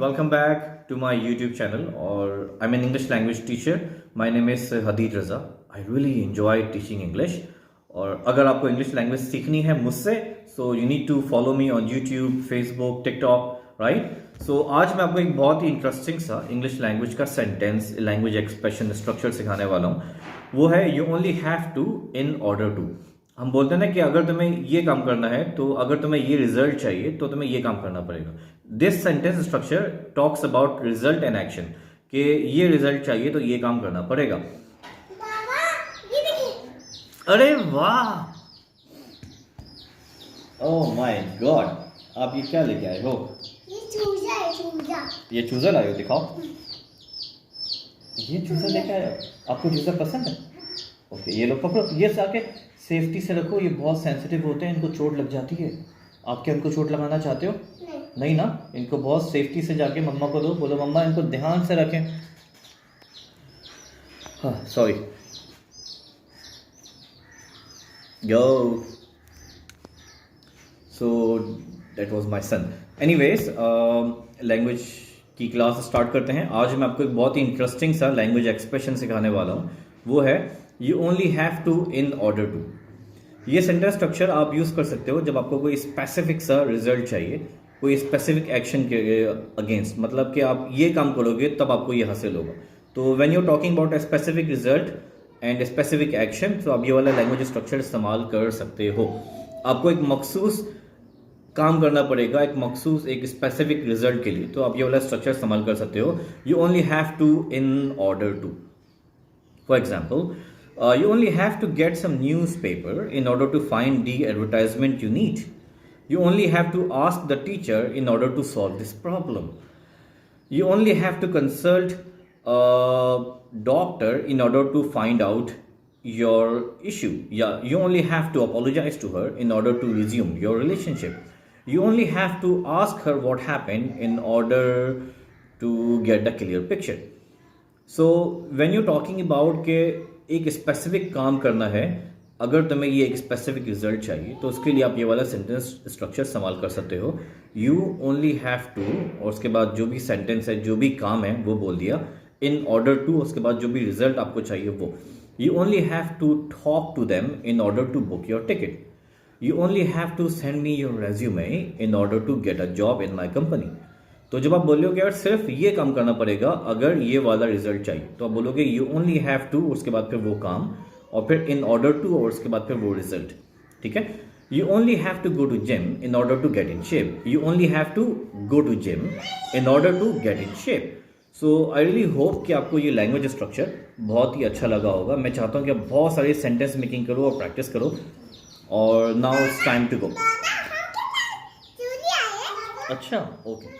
welcome back to my YouTube channel. Or I'm an English language teacher. My name is Hadid Raza. I really enjoy teaching English. और अगर आपको English language सीखनी है मुझसे, so you need to follow me on YouTube, Facebook, TikTok, right. So आज मैं आपको एक बहुत ही इंटरेस्टिंग सा इंग्लिश लैंग्वेज का सेंटेंस, लैंग्वेज एक्सप्रेशन, स्ट्रक्चर सिखाने वाला हूँ। वो है you only have to in order to. हम बोलते हैं ना कि अगर तुम्हें ये काम करना है, तो अगर तुम्हें ये रिजल्ट चाहिए तो तुम्हें ये काम करना पड़ेगा। This sentence structure talks about result and action, कि ये रिजल्ट चाहिए तो ये काम करना पड़ेगा। अरे वाह, ओह माय गॉड, आप ये क्या लेके आए हो? ये चूजा है, चूजा। ये चूजा लाए हो, दिखाओ। ये चूजा लेके आए हो? आपको चूजा पसंद है? ओके, ये लो पकड़ो, ये आके सेफ्टी से रखो। ये बहुत सेंसिटिव होते हैं, इनको चोट लग जाती है। आप क्या इनको चोट लगाना चाहते हो? नहीं ना। इनको बहुत सेफ्टी से जाके मम्मा को दो, बोलो मम्मा इनको ध्यान से रखें। हाँ, sorry. Yo. So that was my son. Anyways, language की क्लास स्टार्ट करते हैं। आज मैं आपको एक बहुत ही इंटरेस्टिंग सा लैंग्वेज एक्सप्रेशन सिखाने वाला हूँ। वो है you only have to in order to. ये सेंटेंस स्ट्रक्चर आप यूज कर सकते हो जब आपको कोई स्पेसिफिक सा रिजल्ट चाहिए, कोई स्पेसिफिक एक्शन के अगेंस्ट, मतलब कि आप ये काम करोगे तब आपको ये हासिल होगा। तो when you talking about a specific result and specific action, तो आप ये वाला लैंग्वेज स्ट्रक्चर इस्तेमाल कर सकते हो। आपको एक मखसूस काम करना पड़ेगा, एक स्पेसिफिक रिजल्ट के लिए, तो आप ये वाला स्ट्रक्चर इस्तेमाल कर सकते हो। You only have to in order to. For example, you only have to get some newspaper in order to find the advertisement you need. You only have to ask the teacher in order to solve this problem. You only have to consult a doctor in order to find out your issue. Yeah, you only have to apologize to her in order to resume your relationship. You only have to ask her what happened in order to get a clear picture. So when you're talking about के एक specific काम करना है, अगर तुम्हें ये एक specific result चाहिए, तो उसके लिए आप ये वाला सेंटेंस स्ट्रक्चर इस्तेमाल कर सकते हो। यू ओनली हैव टू, और उसके बाद जो भी सेंटेंस है, जो भी काम है वो बोल दिया। इन ऑर्डर टू, उसके बाद जो भी रिजल्ट आपको चाहिए वो। You only have to talk to them in order to book your ticket. You only have to send me your resume in order to get a job in my company. तो जब आप बोलोगे यार सिर्फ ये काम करना पड़ेगा अगर ये वाला रिजल्ट चाहिए, तो आप बोलोगे यू ओनली हैव टू, उसके बाद फिर वो काम, और फिर इन ऑर्डर टू, और उसके बाद फिर वो रिजल्ट। ठीक है। You only have to go to gym in order to get in shape. You only have to go to gym in order to get in shape. So I really hope कि आपको ये language structure बहुत ही अच्छा लगा होगा। मैं चाहता हूँ कि आप बहुत सारे सेंटेंस मेकिंग करो और प्रैक्टिस करो। और now it's time to go. अच्छा, ओके।